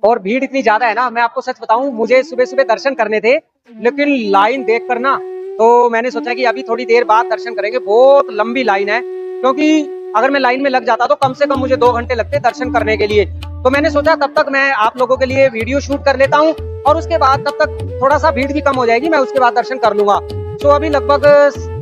और भीड़ इतनी ज्यादा है ना, मैं आपको सच बताऊं, मुझे सुबह सुबह दर्शन करने थे, लेकिन लाइन देख कर ना तो मैंने सोचा कि अभी थोड़ी देर बाद दर्शन करेंगे। बहुत लंबी लाइन है, क्योंकि अगर मैं लाइन में लग जाता तो कम से कम मुझे 2 घंटे लगते दर्शन करने के लिए। तो मैंने सोचा तब तक मैं आप लोगों के लिए वीडियो शूट कर लेता हूँ, और उसके बाद तब तक थोड़ा सा भीड़ भी कम हो जाएगी, मैं उसके बाद दर्शन कर लूंगा। तो अभी लगभग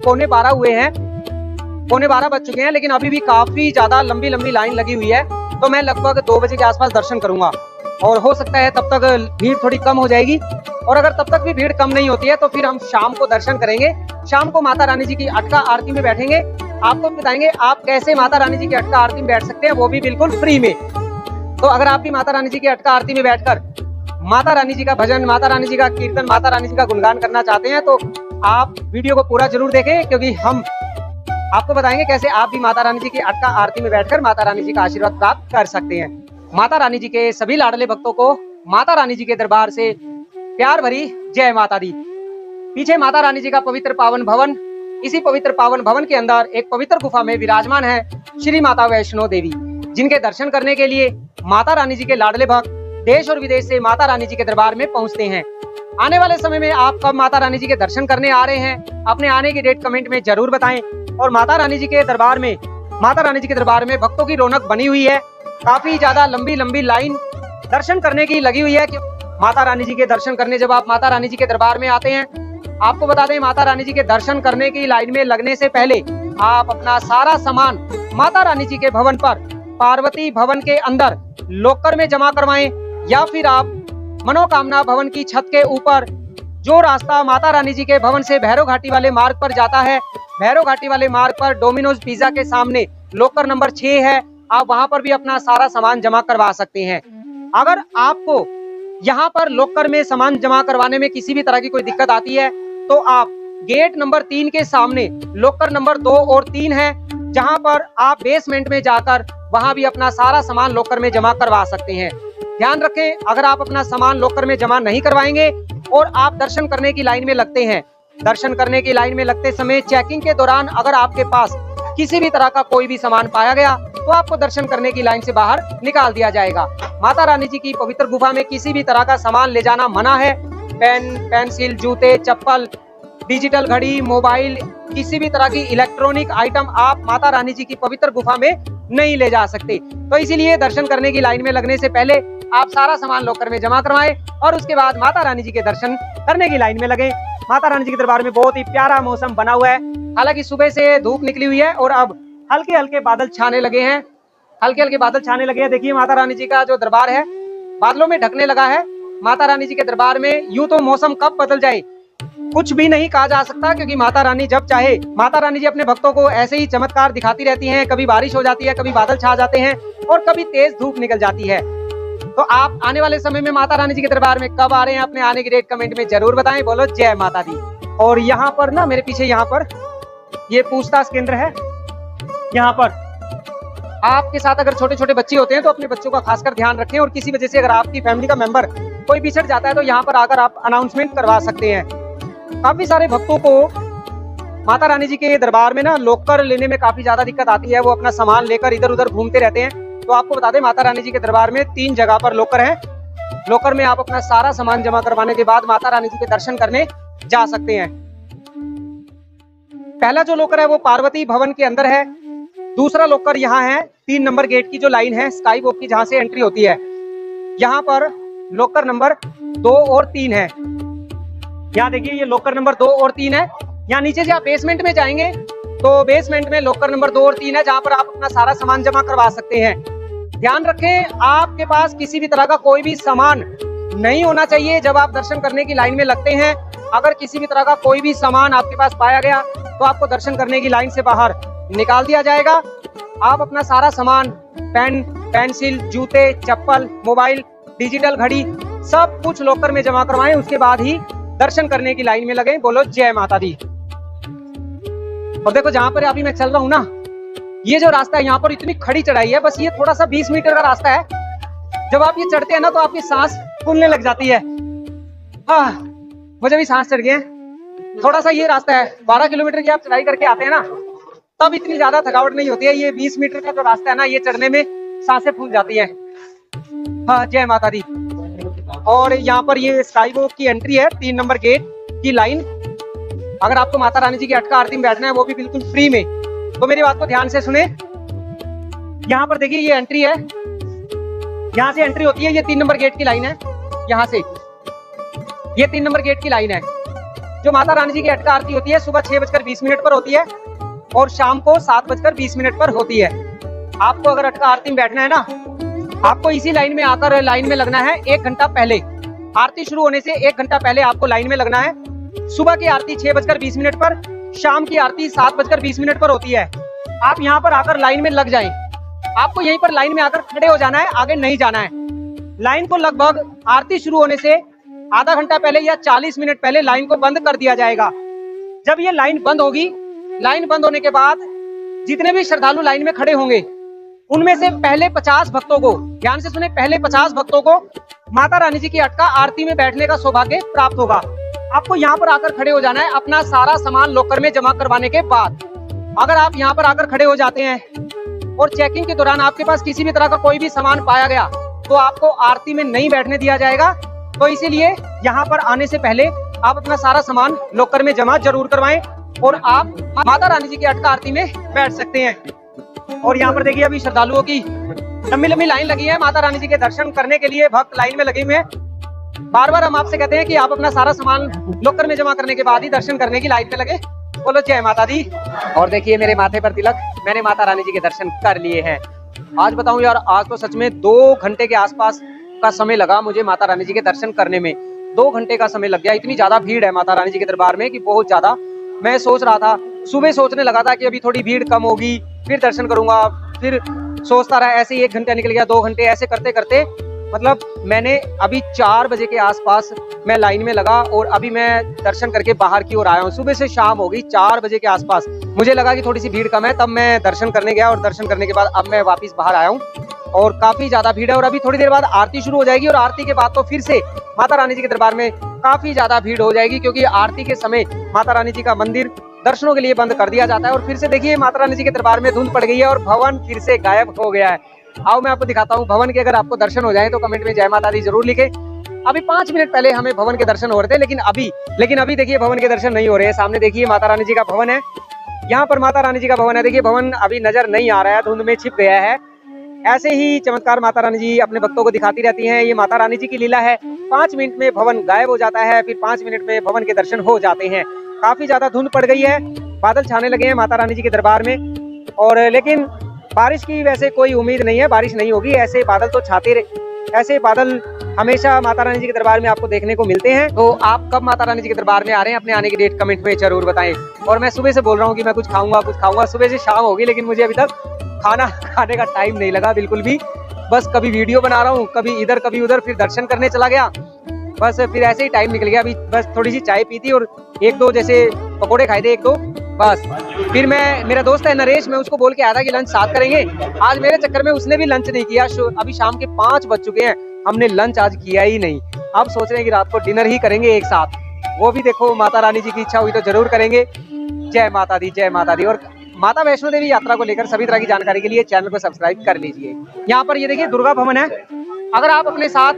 11:15 हुए हैं, 11:15 बज चुके हैं, लेकिन अभी भी काफी ज्यादा लंबी लंबी लाइन लगी हुई है। तो मैं लगभग 2 बजे के आसपास दर्शन करूंगा, और हो सकता है तब तक भीड़ थोड़ी कम हो जाएगी। और अगर तब तक भी भीड़ कम नहीं होती है तो फिर हम शाम को दर्शन करेंगे। शाम को माता रानी जी की अटका आरती में बैठेंगे। आपको बताएंगे आप कैसे माता रानी जी की अटका आरती में बैठ सकते हैं, वो भी बिल्कुल फ्री में। तो अगर आप भी माता रानी जी की अटका आरती में बैठकर माता रानी जी का भजन, माता रानी जी का कीर्तन, माता रानी जी का गुणगान करना चाहते हैं, तो आप वीडियो को पूरा जरूर देखें, क्योंकि हम आपको बताएंगे कैसे आप भी माता रानी जी की अटका आरती में बैठकर माता रानी जी का आशीर्वाद प्राप्त कर सकते हैं। माता रानी जी के सभी लाडले भक्तों को माता रानी जी के दरबार से प्यार भरी जय माता दी। पीछे माता रानी जी का पवित्र पावन भवन, इसी पवित्र पावन भवन के अंदर एक पवित्र गुफा में विराजमान है श्री माता वैष्णो देवी, जिनके दर्शन करने के लिए माता रानी जी के लाडले भक्त देश और विदेश से माता रानी जी के दरबार में पहुंचते हैं। आने वाले समय में आप कब माता रानी जी के दर्शन करने आ रहे हैं, अपने आने की डेट कमेंट में जरूर बताएं। और माता रानी जी के दरबार में भक्तों की रौनक बनी हुई है। काफी ज्यादा लंबी लंबी लाइन दर्शन करने की लगी हुई है। माता रानी जी के दर्शन करने जब आप माता रानी जी के दरबार में आते हैं, आपको बता दें, माता रानी जी के दर्शन करने की लाइन में लगने से पहले आप अपना सारा सामान माता रानी जी के भवन पर पार्वती भवन के अंदर लॉकर में जमा करवाएं, या फिर आप मनोकामना भवन की छत के ऊपर जो रास्ता माता रानी जी के भवन से भैरव घाटी वाले मार्ग पर जाता है, भैरव घाटी वाले मार्ग पर डोमिनोज पिज्जा के सामने लॉकर नंबर 6 है, आप वहां पर भी अपना सारा सामान जमा करवा सकते हैं। अगर आपको यहाँ पर लॉकर में सामान जमा करवाने में किसी भी तरह की कोई दिक्कत आती है, तो आप गेट नंबर 3 के सामने लॉकर नंबर 2 और 3 है, जहां पर आप बेसमेंट में जाकर वहां भी अपना सारा सामान लॉकर में जमा करवा सकते हैं। ध्यान रखें, अगर आप अपना सामान लॉकर में जमा नहीं करवाएंगे और आप दर्शन करने की लाइन में लगते हैं, दर्शन करने की लाइन में लगते समय चेकिंग के दौरान अगर आपके पास किसी भी तरह का कोई भी सामान पाया गया, तो आपको दर्शन करने की लाइन से बाहर निकाल दिया जाएगा। माता रानी जी की पवित्र गुफा में किसी भी तरह का सामान ले जाना मना है। पेन, पेंसिल, जूते, चप्पल, डिजिटल घड़ी, मोबाइल, किसी भी तरह की इलेक्ट्रॉनिक आइटम आप माता रानी जी की पवित्र गुफा में नहीं ले जा सकते। तो इसीलिए दर्शन करने की लाइन में लगने से पहले आप सारा सामान लॉकर में जमा करवाएं, और उसके बाद माता रानी जी के दर्शन करने की लाइन में लगे। माता रानी जी के दरबार में बहुत ही प्यारा मौसम बना हुआ है। हालांकि सुबह से धूप निकली हुई है और अब हल्के हल्के बादल छाने लगे हैं, हल्के हल्के बादल छाने लगे हैं। देखिए माता रानी जी का जो दरबार है बादलों में ढकने लगा है। माता रानी जी के दरबार में यूं तो मौसम कब बदल जाए कुछ भी नहीं कहा जा सकता, क्योंकि माता रानी जब चाहे, माता रानी जी अपने भक्तों को ऐसे ही चमत्कार दिखाती रहती हैं। कभी बारिश हो जाती है, कभी बादल छा जाते हैं, और कभी तेज धूप निकल जाती है। तो आप आने वाले समय में माता रानी जी के दरबार में कब आ रहे हैं, अपने आने की डेट कमेंट में जरूर बताएं। बोलो जय माता दी। और यहाँ पर ना, मेरे पीछे यहाँ पर ये पूछताछ केंद्र है। यहाँ पर आपके साथ अगर छोटे छोटे बच्चे होते हैं तो अपने बच्चों का खासकर ध्यान रखें, और किसी वजह से अगर आपकी फैमिली का मेंबर कोई बिछड़ जाता है तो यहाँ पर आकर आप अनाउंसमेंट करवा सकते हैं। काफी सारे भक्तों को माता रानी जी के दरबार में ना लॉकर लेने में काफी ज्यादा दिक्कत आती है। वो अपना सामान लेकर इधर उधर घूमते रहते हैं। तो आपको बता दें, माता रानी जी के दरबार में 3 जगह पर लॉकर है। लॉकर में आप अपना सारा सामान जमा करवाने के बाद माता रानी जी के दर्शन करने जा सकते हैं। पहला जो लॉकर है वो पार्वती भवन के अंदर है। दूसरा लॉकर यहाँ है 3 नंबर गेट की जो लाइन है स्काई वॉक की, जहाँ से एंट्री होती है, यहाँ पर लॉकर नंबर 2 और 3 है। यहाँ देखिए ये लॉकर नंबर 2 और 3 है। यहाँ नीचे से आप बेसमेंट में जाएंगे तो बेसमेंट में लॉकर नंबर 2 और 3 है, जहाँ पर आप अपना सारा सामान जमा करवा सकते हैं। ध्यान रखें, आपके पास किसी भी तरह का कोई भी सामान नहीं होना चाहिए जब आप दर्शन करने की लाइन में लगते हैं। अगर किसी भी तरह का कोई भी सामान आपके पास पाया गया तो आपको दर्शन करने की लाइन से बाहर निकाल दिया जाएगा। आप अपना सारा सामान, पेन, पेंसिल, जूते, चप्पल, मोबाइल, डिजिटल घड़ी, सब कुछ लॉकर में जमा करवाएं, उसके बाद ही दर्शन करने की लाइन में लगे। बोलो जय माता दी। और देखो जहां पर अभी मैं चल रहा हूँ ना, ये जो रास्ता है यहाँ पर इतनी खड़ी चढ़ाई है, बस ये थोड़ा सा 20 मीटर का रास्ता है। जब आप ये चढ़ते हैं ना तो आपकी सांस फूलने लग जाती है। मुझे भी सांस चढ़ गए। थोड़ा सा ये रास्ता है, 12 किलोमीटर की आप चढ़ाई करके आते हैं ना, तब इतनी ज्यादा थकावट नहीं होती है। ये 20 मीटर का जो रास्ता है ना, ये चढ़ने में सांसें फूल जाती है। हाँ, जय माता दी। और यहाँ पर ये स्काई वॉक की एंट्री है, 3 नंबर गेट की लाइन। अगर आपको माता रानी जी की अटका आरती में बैठना है वो भी बिल्कुल फ्री में, तो मेरी बात को ध्यान से सुने। यहाँ पर देखिए ये एंट्री है, यहाँ से एंट्री होती है, ये 3 नंबर गेट की लाइन है। यहाँ से ये 3 नंबर गेट की लाइन है। जो माता रानी जी की अटका आरती होती है सुबह 6:20 पर होती है और शाम को 7:20 पर होती है। आपको अगर अटका आरती में बैठना है ना, आपको इसी लाइन में आकर लाइन में लगना है 1 घंटा पहले। आरती शुरू होने से 1 घंटा पहले आपको लाइन में लगना है। सुबह की आरती 6:20 पर, शाम की आरती 7:20 पर होती है। आप यहाँ पर आकर लाइन में लग जाएं। आपको यहीं पर लाइन में आकर खड़े हो जाना है, आगे नहीं जाना है। लाइन को लगभग आरती शुरू होने से आधा घंटा पहले या 40 मिनट पहले लाइन को बंद कर दिया जाएगा। जब ये लाइन बंद होगी, लाइन बंद होने के बाद जितने भी श्रद्धालु लाइन में खड़े होंगे उनमें से पहले 50 भक्तों को, ध्यान से सुने, पहले 50 भक्तों को माता रानी जी की अटका आरती में बैठने का सौभाग्य प्राप्त होगा। आपको यहाँ पर आकर खड़े हो जाना है अपना सारा सामान लॉकर में जमा करवाने के बाद। अगर आप यहाँ पर आकर खड़े हो जाते हैं और चेकिंग के दौरान आपके पास किसी भी तरह का कोई भी सामान पाया गया तो आपको आरती में नहीं बैठने दिया जाएगा। तो इसीलिए यहाँ पर आने से पहले आप अपना सारा सामान लॉकर में जमा जरूर करवाएं और आप माता रानी जी की अटका आरती में बैठ सकते हैं। और यहाँ पर देखिए अभी श्रद्धालुओं की लंबी लंबी लाइन लगी है माता रानी जी के दर्शन करने के लिए। भक्त लाइन में लगे हुए हैं। बार बार हम आपसे कहते हैं कि आप अपना सारा सामान लॉकर में जमा करने के बाद ही दर्शन करने की लाइन में लगे। बोलो जय माता दी। और देखिए मेरे माथे पर तिलक, मैंने माता रानी जी के दर्शन कर लिए हैं। आज बताऊं यार, आज तो सच में 2 घंटे के आसपास का समय लगा मुझे माता रानी जी के दर्शन करने में। 2 घंटे का समय लग गया। इतनी ज्यादा भीड़ है माता रानी जी के दरबार में कि बहुत ज्यादा। मैं सोच रहा था, सुबह सोचने लगा था कि अभी थोड़ी भीड़ कम होगी फिर दर्शन करूंगा, फिर सोचता रहा, ऐसे ही 1 घंटा निकल गया, 2 घंटे, ऐसे करते करते मतलब मैंने अभी 4 बजे के आसपास मैं लाइन में लगा और अभी मैं दर्शन करके बाहर की ओर आया हूँ। सुबह से शाम हो गई, 4 बजे के आसपास मुझे लगा कि थोड़ी सी भीड़ कम है, तब मैं दर्शन करने गया और दर्शन करने के बाद अब मैं वापस बाहर आया हूँ और काफी ज्यादा भीड़ है। और अभी थोड़ी देर बाद आरती शुरू हो जाएगी और आरती के बाद तो फिर से माता रानी जी के दरबार में काफी ज्यादा भीड़ हो जाएगी, क्योंकि आरती के समय माता रानी जी का मंदिर दर्शनों के लिए बंद कर दिया जाता है। और फिर से देखिए माता रानी जी के दरबार में धुंध पड़ गई है और भवन फिर से गायब हो गया है। आओ मैं आपको दिखाता हूँ भवन के। अगर आपको दर्शन हो जाए तो कमेंट में जय माता दी जरूर लिखे। अभी 5 मिनट पहले हमें भवन के दर्शन हो रहे थे, लेकिन अभी देखिए भवन के दर्शन नहीं हो रहे हैं। सामने देखिए माता रानी जी का भवन है, यहाँ पर माता रानी जी का भवन है। देखिए भवन अभी नजर नहीं आ रहा है, धुंध में छिप गया है। ऐसे ही चमत्कार माता रानी जी अपने भक्तों को दिखाती रहती हैं। ये माता रानी जी की लीला है। 5 मिनट में भवन गायब हो जाता है, फिर 5 मिनट में भवन के दर्शन हो जाते हैं। काफी ज्यादा धुंध पड़ गई है, बादल छाने लगे हैं माता रानी जी के दरबार में। और लेकिन बारिश की वैसे कोई उम्मीद नहीं है, बारिश नहीं होगी। ऐसे बादल तो छाते रहे, ऐसे बादल हमेशा माता रानी जी के दरबार में आपको देखने को मिलते हैं। तो आप कब माता रानी जी के दरबार में आ रहे हैं, अपने आने की डेट कमेंट में जरूर बताएं। और मैं सुबह से बोल रहा हूँ कि मैं कुछ खाऊंगा, सुबह से शाम होगी, लेकिन मुझे अभी तक खाना खाने का टाइम नहीं लगा बिल्कुल भी। बस कभी वीडियो बना रहा हूँ, कभी इधर कभी उधर, फिर दर्शन करने चला गया, बस फिर ऐसे ही टाइम निकल गया। अभी बस थोड़ी सी चाय पी थी और 1-2 जैसे पकोड़े खाए थे, 1-2 बस। फिर मेरा दोस्त है नरेश, मैं उसको बोल के आया था कि लंच साथ करेंगे। आज मेरे चक्कर में उसने भी लंच नहीं किया। अभी शाम के 5 बज चुके हैं, हमने लंच आज किया ही नहीं। अब सोच रहे हैं कि रात को डिनर ही करेंगे एक साथ। वो भी देखो माता रानी जी की इच्छा हुई तो जरूर करेंगे। जय माता दी, जय माता दी। और माता वैष्णो देवी यात्रा को लेकर सभी तरह की जानकारी के लिए चैनल को सब्सक्राइब कर लीजिए। यहाँ पर ये देखिए दुर्गा भवन है। अगर आप अपने साथ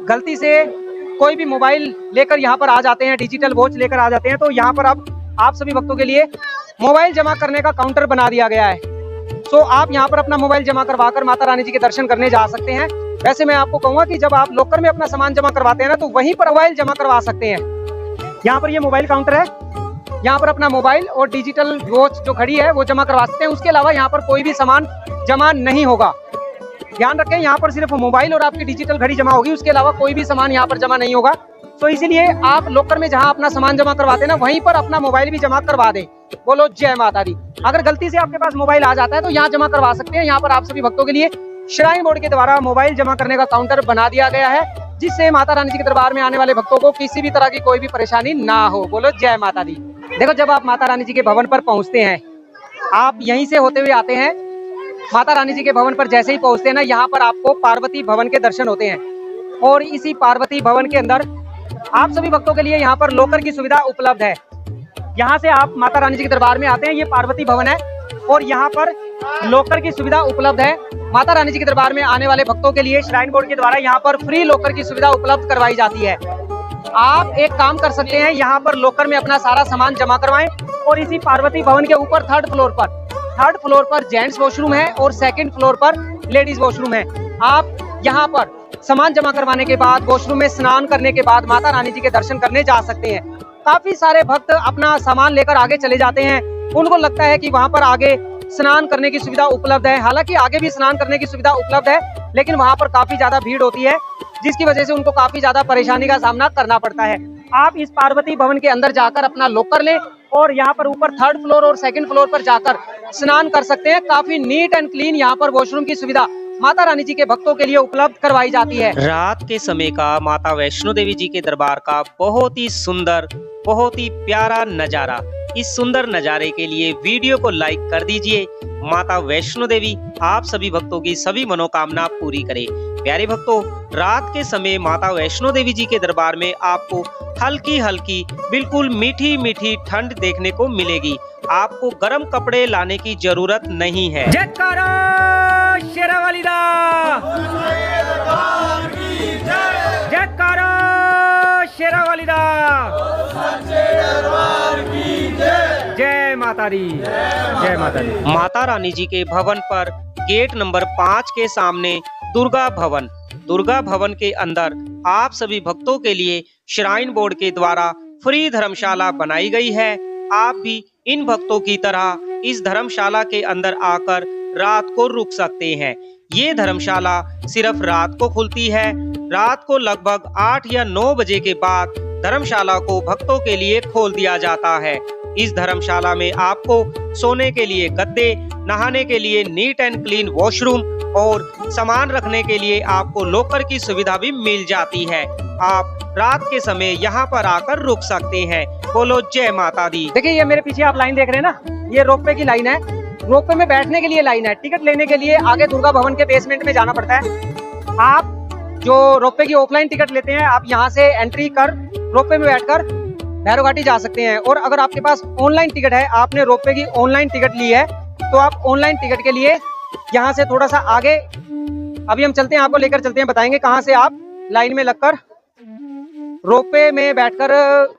गलती से कोई भी मोबाइल लेकर यहाँ पर आ जाते हैं, डिजिटल वॉच लेकर आ जाते हैं, तो यहाँ पर आप सभी भक्तों के लिए मोबाइल जमा करने का काउंटर बना दिया गया है। तो आप यहाँ पर अपना मोबाइल जमा करवाकर माता रानी जी के दर्शन करने जा सकते हैं। वैसे मैं आपको कहूंगा कि जब आप लॉकर में अपना सामान जमा करवाते हैं ना, तो वहीं पर मोबाइल जमा करवा सकते हैं। यहाँ पर ये मोबाइल काउंटर है, यहाँ पर अपना मोबाइल और डिजिटल वॉच जो घड़ी है वो जमा करवा सकते हैं। उसके अलावा यहाँ पर कोई भी सामान जमा नहीं होगा। ध्यान रखें, यहाँ पर सिर्फ मोबाइल और आपकी डिजिटल घड़ी जमा होगी, उसके अलावा कोई भी सामान यहाँ पर जमा नहीं होगा। तो इसीलिए आप लॉकर में जहाँ अपना सामान जमा करवाते हैं ना, वहीं पर अपना मोबाइल भी जमा करवा दें। बोलो जय माता दी। अगर गलती से आपके पास मोबाइल आ जाता है तो यहाँ जमा करवा सकते हैं। यहाँ पर आप सभी भक्तों के लिए श्राइन बोर्ड के द्वारा मोबाइल जमा करने का काउंटर बना दिया गया है, जिससे माता रानी जी के दरबार में आने वाले भक्तों को किसी भी तरह की कोई भी परेशानी ना हो। बोलो जय माता दी। देखो, जब आप माता रानी जी के भवन पर पहुंचते हैं, आप यहीं से होते हुए आते हैं, माता रानी जी के भवन पर जैसे ही पहुंचते हैं ना, यहाँ पर आपको पार्वती भवन के दर्शन होते हैं। और इसी पार्वती भवन के अंदर आप सभी भक्तों के लिए यहाँ पर लॉकर की सुविधा उपलब्ध है। यहाँ से आप माता रानी जी के दरबार में आते हैं, ये पार्वती भवन है। और यहाँ पर लॉकर की सुविधा उपलब्ध है। माता रानी जी के दरबार में आने वाले भक्तों के लिए श्राइन बोर्ड के द्वारा यहाँ पर फ्री लॉकर की सुविधा उपलब्ध करवाई जाती है। आप एक काम कर सकते हैं, यहाँ पर लॉकर में अपना सारा सामान जमा करवाएं और इसी पार्वती भवन के ऊपर थर्ड फ्लोर पर जेंट्स वॉशरूम है और सेकंड फ्लोर पर लेडीज वॉशरूम है। आप यहाँ पर सामान जमा करवाने के बाद वॉशरूम में स्नान करने के बाद माता रानी जी के दर्शन करने जा सकते हैं। काफी सारे भक्त अपना सामान लेकर आगे चले जाते हैं, उनको लगता है कि वहाँ पर आगे स्नान करने की सुविधा उपलब्ध है। हालांकि आगे भी स्नान करने की सुविधा उपलब्ध है, लेकिन वहाँ पर काफी ज्यादा भीड़ होती है, जिसकी वजह से उनको काफी ज्यादा परेशानी का सामना करना पड़ता है। आप इस पार्वती भवन के अंदर जाकर अपना लॉकर लें और यहाँ पर ऊपर थर्ड फ्लोर और सेकंड फ्लोर पर जाकर स्नान कर सकते हैं। काफी नीट एंड क्लीन यहाँ पर वॉशरूम की सुविधा माता रानी जी के भक्तों के लिए उपलब्ध करवाई जाती है। रात के समय का माता वैष्णो देवी जी के दरबार का बहुत ही सुंदर, बहुत ही प्यारा नजारा। इस सुंदर नजारे के लिए वीडियो को लाइक कर दीजिए। माता वैष्णो देवी आप सभी भक्तों की सभी मनोकामना पूरी करे। प्यारे भक्तों, रात के समय माता वैष्णो देवी जी के दरबार में आपको हल्की हल्की बिल्कुल मीठी मीठी ठंड देखने को मिलेगी। आपको गर्म कपड़े लाने की जरूरत नहीं है। जयकारा शेरावाली दा, जयकारा शेरावाली दा, जय माता दी, जय माता दी। माता रानी जी के भवन पर गेट नंबर 5 के सामने दुर्गा भवन के अंदर आप सभी भक्तों के लिए श्राइन बोर्ड के द्वारा फ्री धर्मशाला बनाई गई है। आप भी इन भक्तों की तरह इस धर्मशाला के अंदर आकर रात को रुक सकते हैं। ये धर्मशाला सिर्फ रात को खुलती है। रात को लगभग 8 या 9 बजे के बाद धर्मशाला को भक्तों के लिए खोल दिया जाता है। इस धर्मशाला में आपको सोने के लिए गद्दे, नहाने के लिए नीट एंड क्लीन वॉशरूम और सामान रखने के लिए आपको लॉकर की सुविधा भी मिल जाती है। आप रात के समय यहाँ पर आकर रुक सकते हैं। बोलो जय माता दी। देखिए, ये मेरे पीछे आप लाइन देख रहे हैं ना, ये रोपवे की लाइन है। रोपवे में बैठने के लिए लाइन है। टिकट लेने के लिए आगे दुर्गा भवन के बेसमेंट में जाना पड़ता है। आप जो रोपवे की ऑफलाइन टिकट लेते हैं, आप यहाँ से एंट्री कर रोपवे में बैठकर भैरव घाटी जा सकते हैं। और अगर आपके पास ऑनलाइन टिकट है, आपने रोपवे की ऑनलाइन टिकट ली है, तो आप ऑनलाइन टिकट के लिए यहाँ से थोड़ा सा आगे अभी हम चलते हैं, आपको लेकर चलते हैं, बताएंगे कहाँ से आप लाइन में लगकर रोपवे में बैठकर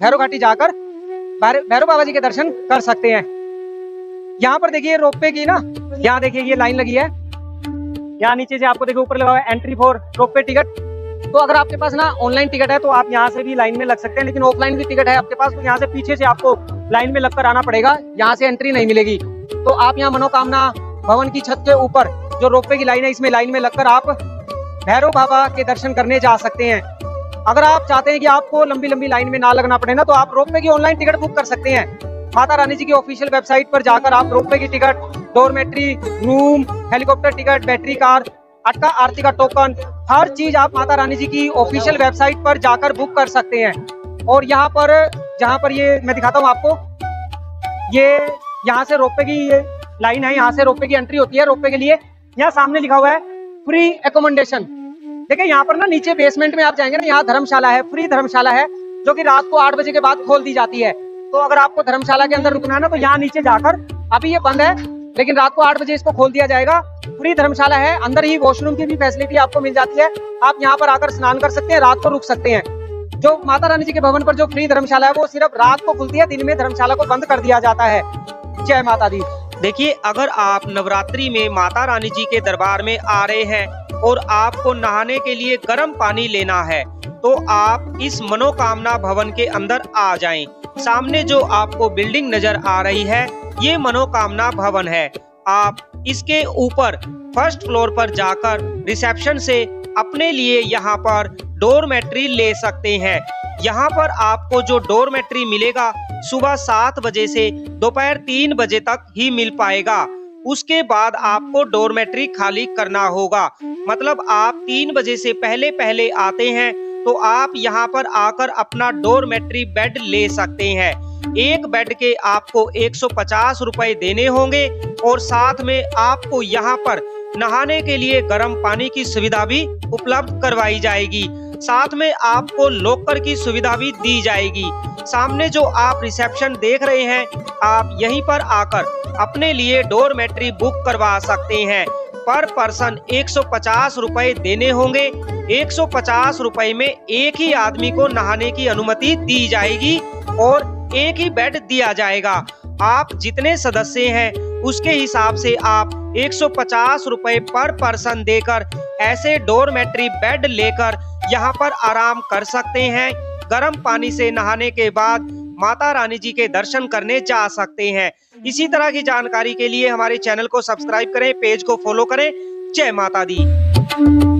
भैरव घाटी जाकर भैरव बाबा जी के दर्शन कर सकते हैं। यहाँ पर देखिए रोपवे की ना, यहाँ देखिए ये लाइन लगी है। यहाँ नीचे से आपको देखिए ऊपर लगा हुआ है एंट्री फॉर रोपवे टिकट। तो अगर आपके पास ना ऑनलाइन टिकट है तो आप यहाँ से भी लाइन में लग सकते हैं, लेकिन ऑफलाइन भी टिकट है आपके पास तो यहाँ से पीछे से आपको लाइन में लगकर आना पड़ेगा, यहाँ से एंट्री नहीं मिलेगी। तो आप यहाँ मनोकामना भवन की छत के ऊपर जो रोपवे की लाइन है, इसमें लाइन में लगकर आप भैरव बाबा के दर्शन करने जा सकते हैं। अगर आप चाहते हैं कि आपको लंबी लंबी लाइन में ना लगना पड़े ना, तो आप रोपवे की ऑनलाइन टिकट बुक कर सकते हैं। माता रानी जी की ऑफिशियल वेबसाइट पर जाकर आप रोपवे की ticket, dormitory, room, helicopter ticket, battery car, अटका आरती का टोकन, हर चीज आप माता रानी जी की ऑफिशियल वेबसाइट पर जाकर बुक कर सकते हैं। और यहाँ पर जहाँ पर ये मैं दिखाता हूँ आपको, ये यहाँ से रोपवे की ये लाइन है, यहाँ से रोपवे की एंट्री होती है। रोपवे के लिए यहाँ सामने लिखा हुआ है फ्री एकोमोडेशन। देखिए यहाँ पर ना नीचे बेसमेंट में आप जाएंगे ना, यहाँ धर्मशाला है, फ्री धर्मशाला है, जो कि रात को 8 बजे के बाद खोल दी जाती है। तो अगर आपको धर्मशाला के अंदर रुकना है ना, तो यहाँ नीचे जाकर, अभी ये बंद है लेकिन रात को 8 बजे इसको खोल दिया जाएगा। फ्री धर्मशाला है, अंदर ही वॉशरूम की भी फैसिलिटी आपको मिल जाती है। आप यहाँ पर आकर स्नान कर सकते हैं, रात को रुक सकते हैं। जो माता रानी जी के भवन पर जो फ्री धर्मशाला है वो सिर्फ रात को खुलती है, दिन में धर्मशाला को बंद कर दिया जाता है। जय माता दी। देखिए, अगर आप नवरात्रि में माता रानी जी के दरबार में आ रहे हैं और आपको नहाने के लिए गर्म पानी लेना है, तो आप इस मनोकामना भवन के अंदर आ जाएं। सामने जो आपको बिल्डिंग नजर आ रही है, ये मनोकामना भवन है। आप इसके ऊपर फर्स्ट फ्लोर पर जाकर रिसेप्शन से अपने लिए यहाँ पर डोरमेट्री ले सकते हैं। यहाँ पर आपको जो डोरमेट्री मिलेगा सुबह 7 बजे से दोपहर 3 बजे तक ही मिल पाएगा। उसके बाद आपको डोरमेट्री खाली करना होगा। मतलब आप 3 बजे से पहले पहले आते हैं तो आप यहाँ पर आकर अपना डोरमेट्री बेड ले सकते हैं। एक बेड के आपको 150 रुपए देने होंगे और साथ में आपको यहाँ पर नहाने के लिए गर्म पानी की सुविधा भी उपलब्ध करवाई जाएगी। साथ में आपको लॉकर की सुविधा भी दी जाएगी। सामने जो आप रिसेप्शन देख रहे हैं, आप यहीं पर आकर अपने लिए डोरमेट्री बुक करवा सकते हैं। पर पर्सन 150 रुपए देने होंगे। 150 रुपए में एक ही आदमी को नहाने की अनुमति दी जाएगी और एक ही बेड दिया जाएगा। आप जितने सदस्य हैं उसके हिसाब से आप 150 रुपए पर पर्सन देकर ऐसे डोरमेट्री बेड लेकर यहाँ पर आराम कर सकते हैं। गर्म पानी से नहाने के बाद माता रानी जी के दर्शन करने जा सकते हैं। इसी तरह की जानकारी के लिए हमारे चैनल को सब्सक्राइब करें, पेज को फॉलो करें। जय माता दी।